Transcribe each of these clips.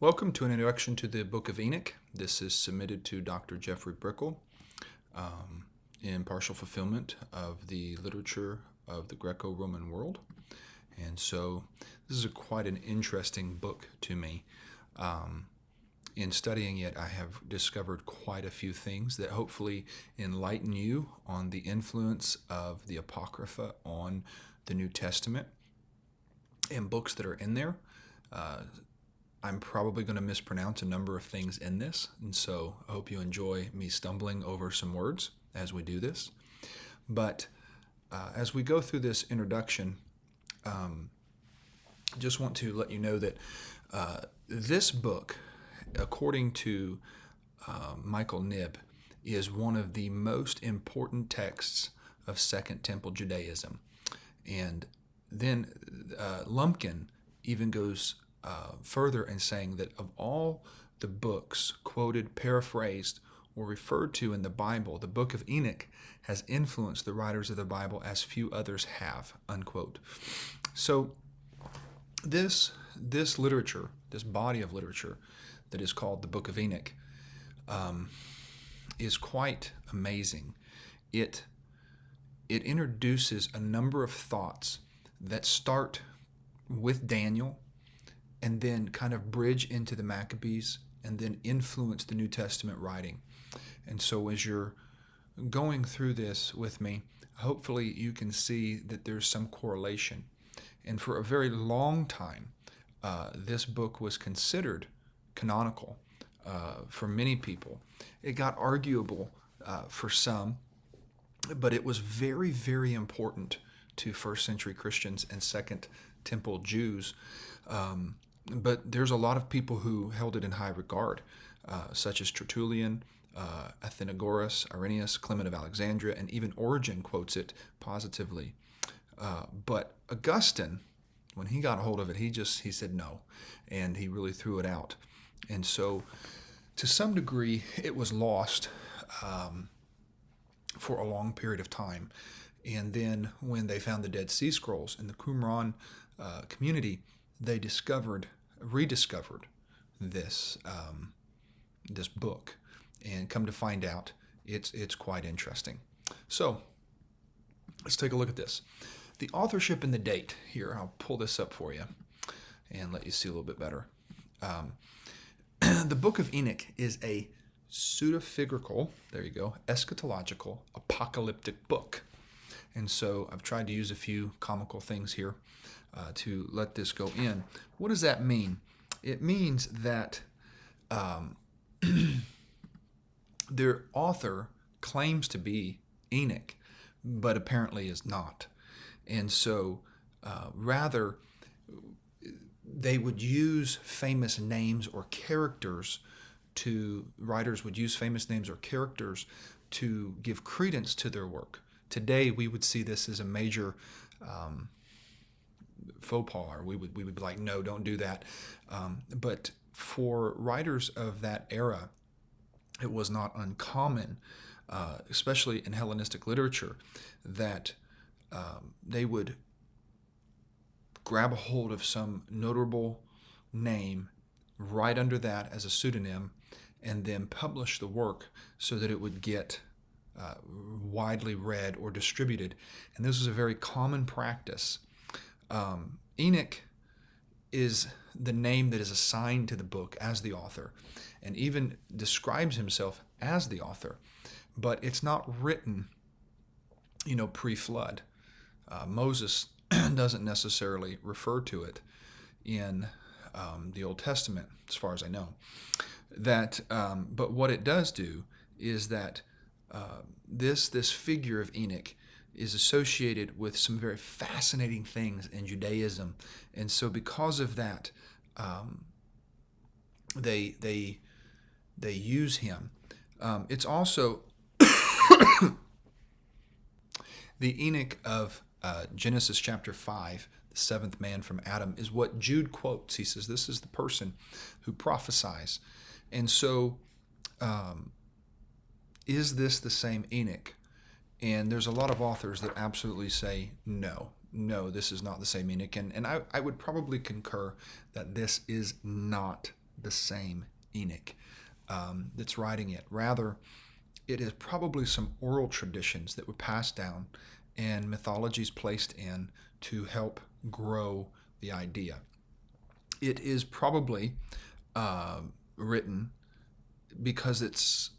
Welcome to an introduction to the Book of Enoch. This is submitted to Dr. Jeffrey BRICKLE in partial fulfillment of the literature of the GRECO-ROMAN world. And so this is quite an interesting book to me. In studying it, I have discovered quite a few things that hopefully enlighten you on the influence of the Apocrypha on the New Testament and books that are in there. I'm probably going to mispronounce a number of things in this, and so I hope you enjoy me stumbling over some words as we do this. But as we go through this introduction, just want to let you know that this book, according to Michael Knibb, is one of the most important texts of Second Temple Judaism. And then Lumpkin even goes further in saying that of all the books quoted, paraphrased, or referred to in the Bible, the Book of Enoch has influenced the writers of the Bible as few others have, unquote. So this literature, this body of literature that is called the Book of Enoch, is quite amazing. It introduces a number of thoughts that start with Daniel and then kind of bridge into the Maccabees and then influence the New Testament writing. And so as you're going through this with me, hopefully you can see that there's some correlation. And for a very long time, this book was considered canonical for many people. It got arguable for some, but it was very, very important to first century Christians and Second Temple Jews. But there's a lot of people who held it in high regard, such as Tertullian, Athenagoras, Irenaeus, Clement of Alexandria, and even Origen quotes it positively. But Augustine, when he got a hold of it, he said no, and he really threw it out. And so, to some degree, it was lost for a long period of time. And then when they found the Dead Sea Scrolls in the Qumran community, they rediscovered this book, and come to find out, it's quite interesting. So let's take a look at this. The authorship and the date here. I'll pull this up for you and let you see a little bit better. The Book of Enoch is a pseudepigraphal, there you go, eschatological, apocalyptic book. And so I've tried to use a few comical things here to let this go in. What does that mean? It means that their author claims to be Enoch, but apparently is not. And so rather, they would use famous names or characters writers would use famous names or characters to give credence to their work. Today, we would see this as a major faux pas, or we would be like, no, don't do that. But for writers of that era, it was not uncommon, especially in Hellenistic literature, that they would grab a hold of some notable name, write under that as a pseudonym, and then publish the work so that it would get widely read or distributed. And this is a very common practice. Enoch is the name that is assigned to the book as the author, and even describes himself as the author, but it's not written, pre-flood. Moses doesn't necessarily refer to it in the Old Testament, as far as I know. But what it does do is that this figure of Enoch is associated with some very fascinating things in Judaism, and so because of that, they use him. It's also the Enoch of Genesis chapter 5, the seventh man from Adam, is what Jude quotes. He says this is the person who prophesies. And so, is this the same Enoch? And there's a lot of authors that absolutely say, no, this is not the same Enoch. And I would probably concur that this is not the same Enoch that's writing it. Rather, it is probably some oral traditions that were passed down and mythologies placed in to help grow the idea. It is probably written because it's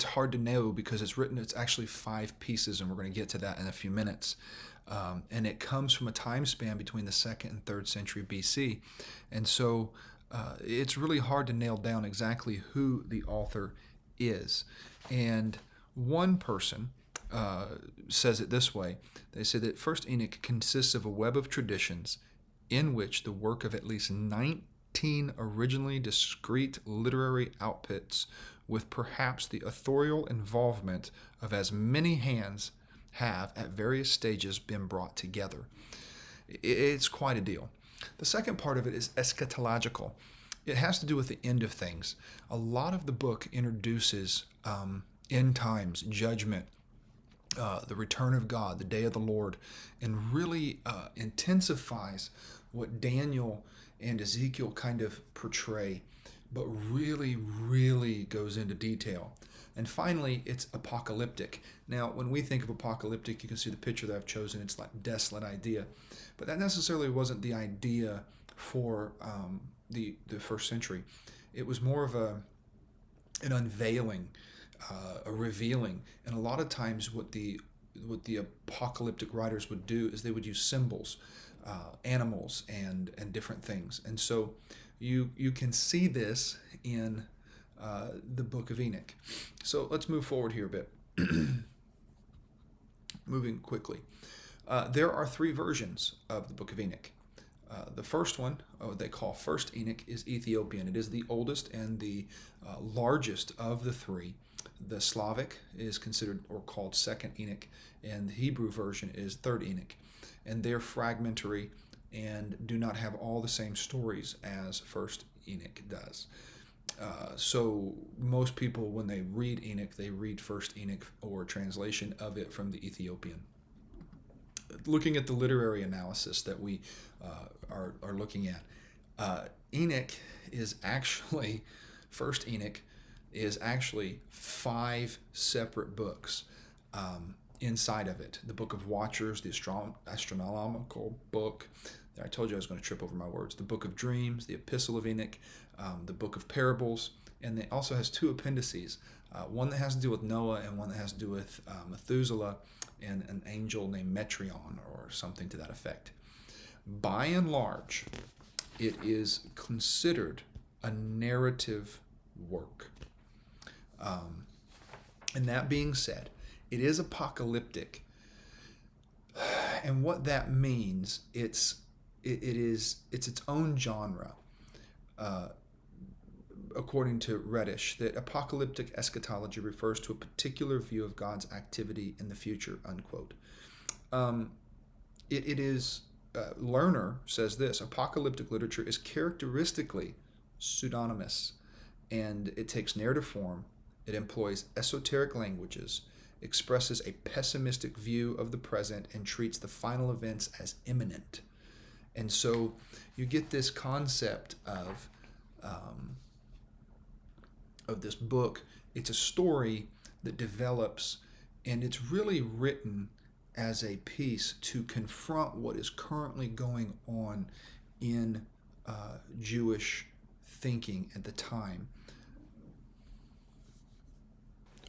hard to know because it's actually 5 pieces, and we're going to get to that in a few minutes. And it comes from a time span between the 2nd and 3rd century BC. And so it's really hard to nail down exactly who the author is. And one person says it this way. They say that First Enoch consists of a web of traditions in which the work of at least 19 originally discrete literary outputs, with perhaps the authorial involvement of as many hands, have at various stages been brought together. It's quite a deal. The second part of it is eschatological. It has to do with the end of things. A lot of the book introduces end times, judgment, the return of God, the day of the Lord, and really intensifies what Daniel and Ezekiel kind of portray, but really, really goes into detail. And finally, it's apocalyptic. Now, when we think of apocalyptic, you can see the picture that I've chosen. It's like desolate idea. But that necessarily wasn't the idea for the first century. It was more of an unveiling, a revealing. And a lot of times what the apocalyptic writers would do is they would use symbols, animals, and different things. And so you can see this in the Book of Enoch. So let's move forward here a bit. Moving quickly. There are 3 versions of the Book of Enoch. The first one, they call First Enoch, is Ethiopian. It is the oldest and the largest of the 3. The Slavic is considered or called Second Enoch, and the Hebrew version is Third Enoch. And they're fragmentary and do not have all the same stories as First Enoch does. So most people, when they read Enoch, they read First Enoch or a translation of it from the Ethiopian. Looking at the literary analysis that we are looking at, Enoch is actually, First Enoch is actually 5 separate books inside of it. The Book of Watchers, the astronomical book. I told you I was going to trip over my words. The Book of Dreams, the Epistle of Enoch, the Book of Parables, and it also has 2 appendices. One that has to do with Noah and one that has to do with Methuselah and an angel named Metreon or something to that effect. By and large, it is considered a narrative work. And that being said, it is apocalyptic. And what that means, it's its own genre. According to Reddish, that apocalyptic eschatology refers to a particular view of God's activity in the future, unquote. Lerner says this: apocalyptic literature is characteristically pseudonymous, and it takes narrative form, it employs esoteric languages, expresses a pessimistic view of the present, and treats the final events as imminent. And so you get this concept of this book. It's a story that develops, and it's really written as a piece to confront what is currently going on in Jewish thinking at the time.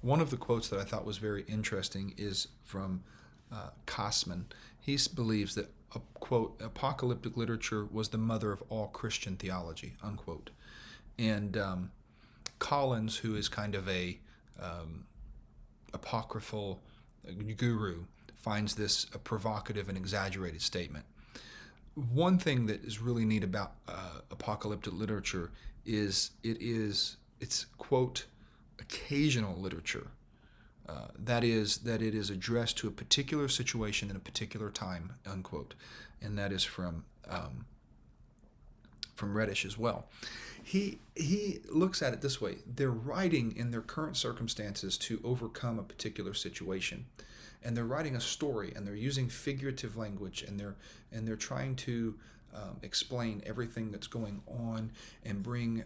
One of the quotes that I thought was very interesting is from Kosman. He believes that, quote, apocalyptic literature was the mother of all Christian theology, unquote. And Collins, who is kind of a apocryphal guru, finds this a provocative and exaggerated statement. One thing that is really neat about apocalyptic literature is it's, quote, occasional literature. That it is addressed to a particular situation in a particular time, unquote. And that is from Reddish as well. He looks at it this way: they're writing in their current circumstances to overcome a particular situation, and they're writing a story, and they're using figurative language, and they're trying to explain everything that's going on and bring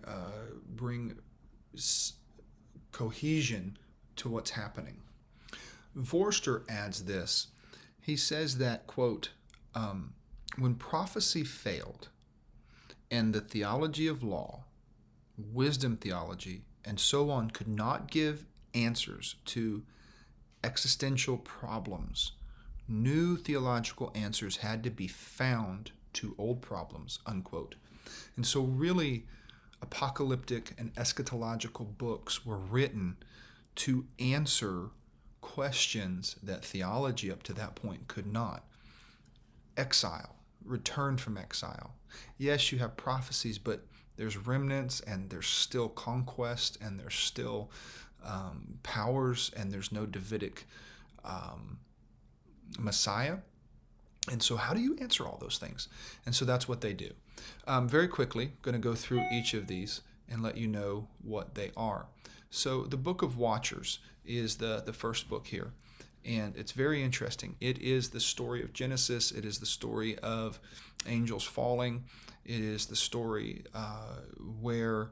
cohesion to what's happening. Forster adds this. He says that, quote, when prophecy failed and the theology of law, wisdom theology, and so on could not give answers to existential problems, new theological answers had to be found to old problems, unquote. And so really, apocalyptic and eschatological books were written to answer questions that theology up to that point could not. Exile, return from exile. Yes, you have prophecies, but there's remnants, and there's still conquest, and there's still powers, and there's no Davidic Messiah. And so how do you answer all those things? And so that's what they do. Very quickly, going to go through each of these and let you know what they are. So the Book of Watchers is the first book here. And it's very interesting. It is the story of Genesis. It is the story of angels falling. It is the story where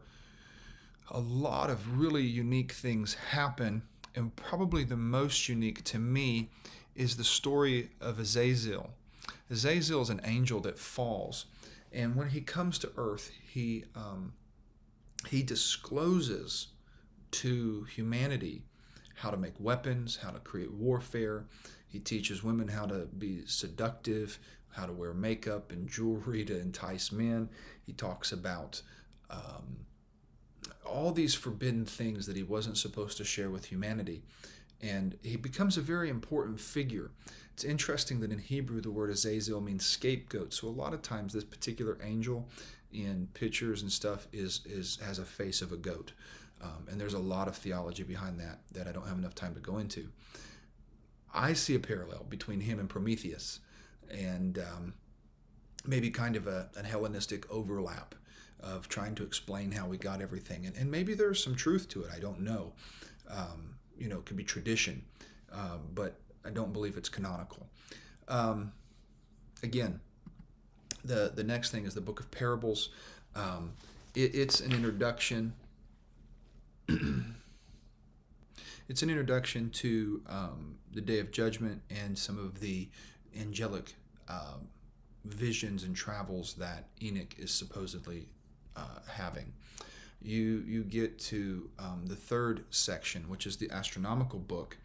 a lot of really unique things happen. And probably the most unique to me is the story of Azazel. Azazel is an angel that falls. And when he comes to earth, he discloses to humanity how to make weapons, how to create warfare. He teaches women how to be seductive, how to wear makeup and jewelry to entice men. He talks about all these forbidden things that he wasn't supposed to share with humanity. And he becomes a very important figure. It's interesting that in Hebrew the word Azazel means scapegoat. So a lot of times this particular angel in pictures and stuff has a face of a goat. And there's a lot of theology behind that I don't have enough time to go into. I see a parallel between him and Prometheus, and maybe kind of a Hellenistic overlap of trying to explain how we got everything. And maybe there's some truth to it. I don't know. It could be tradition, but I don't believe it's canonical. Again, the next thing is the Book of Parables. It's an introduction. It's an introduction to the Day of Judgment and some of the angelic visions and travels that Enoch is supposedly having. You get to the third section, which is the astronomical book,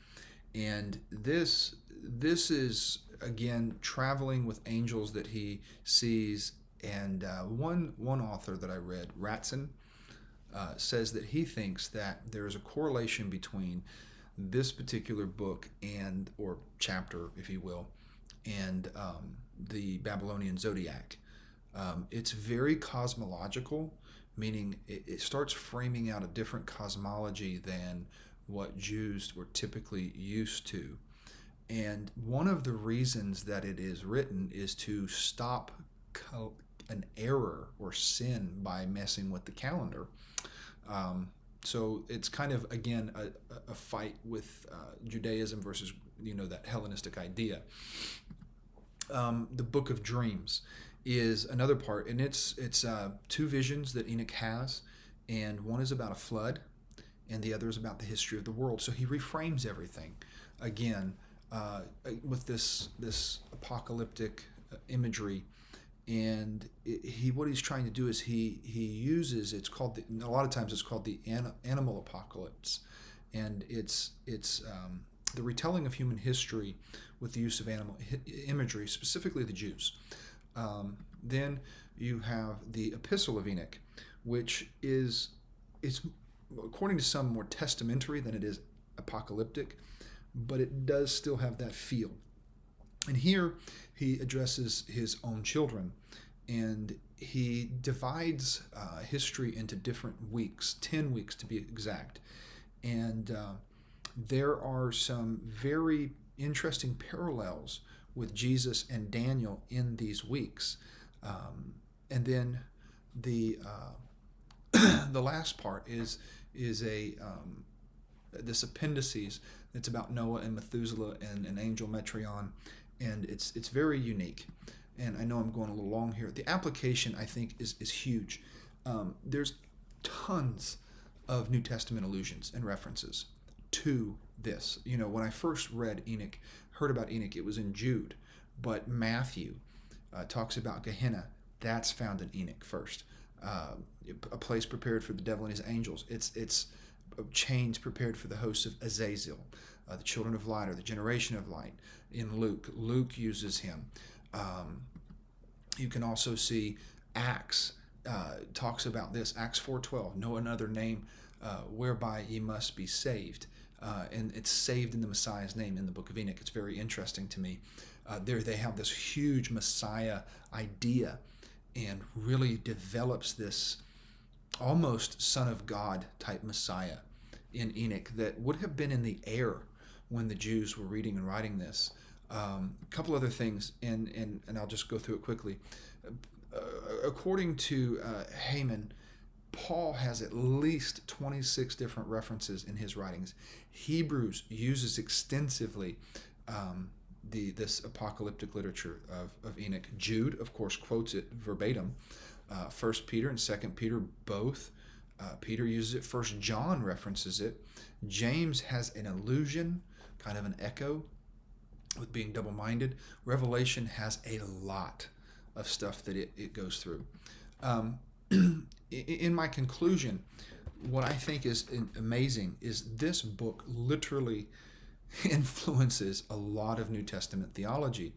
and this is again traveling with angels that he sees. And one author that I read, Ratson, says that he thinks that there is a correlation between this particular book or chapter, if you will, and the Babylonian zodiac. It's very cosmological, meaning it starts framing out a different cosmology than what Jews were typically used to. And one of the reasons that it is written is to stop an error or sin by messing with the calendar. So it's kind of, again, a fight with Judaism versus, that Hellenistic idea. The Book of Dreams is another part, and it's two visions that Enoch has, and one is about a flood, and the other is about the history of the world. So he reframes everything, again, with this apocalyptic imagery. And what he's trying to do is he uses, a lot of times it's called the animal apocalypse, and it's the retelling of human history with the use of animal imagery, specifically the Jews. Then you have the Epistle of Enoch, which it's according to some more testamentary than it is apocalyptic, but it does still have that feel. And here he addresses his own children, and he divides history into different weeks, 10 weeks to be exact. And there are some very interesting parallels with Jesus and Daniel in these weeks. And then the the last part is this appendices that's about Noah and Methuselah and an angel Metreon. And it's very unique. and I know I'm going a little long here. The application, I think, is huge. There's tons of New Testament allusions and references to this. When I first heard about Enoch, it was in Jude, but Matthew talks about Gehenna. That's found in Enoch first. A place prepared for the devil and his angels. It's chains prepared for the hosts of Azazel. The children of light, or the generation of light. In Luke uses him. You can also see Acts talks about this. Acts 4:12. Know another name whereby ye must be saved. And it's saved in the Messiah's name in the Book of Enoch. It's very interesting to me. There they have this huge Messiah idea, and really develops this almost Son of God type Messiah in Enoch that would have been in the air when the Jews were reading and writing this. A couple other things, and I'll just go through it quickly. According to Haman, Paul has at least 26 different references in his writings. Hebrews uses extensively this apocalyptic literature of Enoch. Jude, of course, quotes it verbatim. 1 Peter and 2 Peter both. Peter uses it. 1 John references it. James has an allusion, kind of an echo, with being double-minded. Revelation has a lot of stuff that it goes through. In my conclusion, what I think is amazing is this book literally influences a lot of New Testament theology.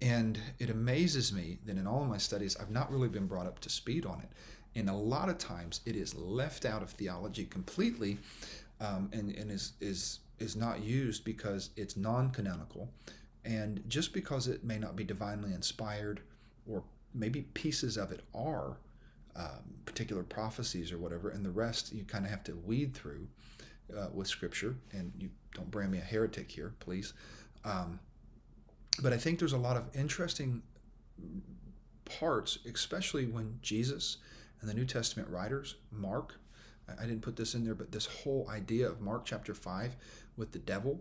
And it amazes me that in all of my studies, I've not really been brought up to speed on it. And a lot of times it is left out of theology completely, and is not used because it's non-canonical, and just because it may not be divinely inspired, or maybe pieces of it are particular prophecies or whatever, and the rest you kind of have to weed through with Scripture. And you don't brand me a heretic here, please. But I think there's a lot of interesting parts, especially when Jesus and the New Testament writers, Mark, I didn't put this in there, but this whole idea of Mark chapter 5 with the devil,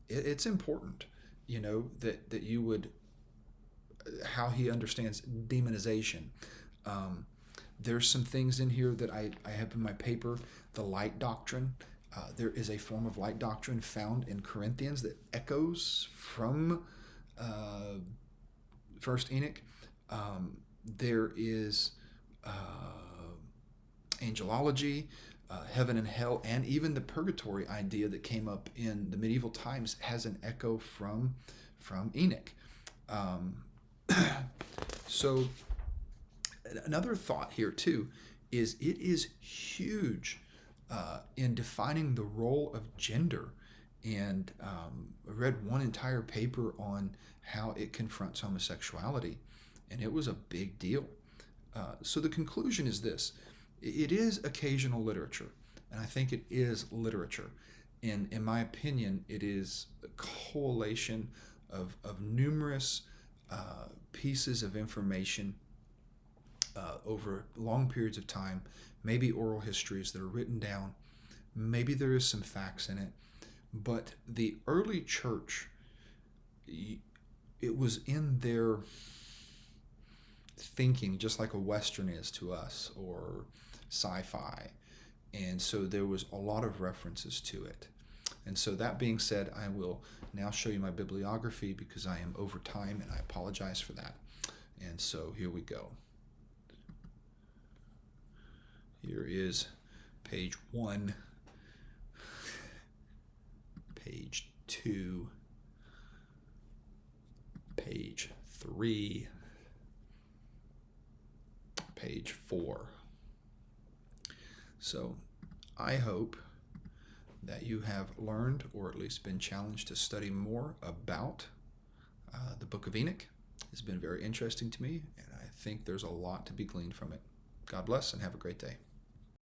it's important, that you would, how he understands demonization. There's some things in here that I have in my paper, the light doctrine. There is a form of light doctrine found in Corinthians that echoes from First Enoch. There is angelology, heaven and hell, and even the purgatory idea that came up in the medieval times has an echo from Enoch. So another thought here too is it is huge in defining the role of gender. And I read one entire paper on how it confronts homosexuality, and it was a big deal. So the conclusion is this: it is occasional literature, and I think it is literature. And in my opinion, it is a collation of numerous pieces of information over long periods of time, maybe oral histories that are written down, maybe there is some facts in it. But the early church, it was in their thinking just like a Western is to us, or sci-fi. And so there was a lot of references to it. And so that being said, I will now show you my bibliography because I am over time, and I apologize for that. And so here we go. Here is page 1, page 2, page 3, page 4. So I hope that you have learned, or at least been challenged to study more about the Book of Enoch. It's been very interesting to me, and I think there's a lot to be gleaned from it. God bless, and have a great day.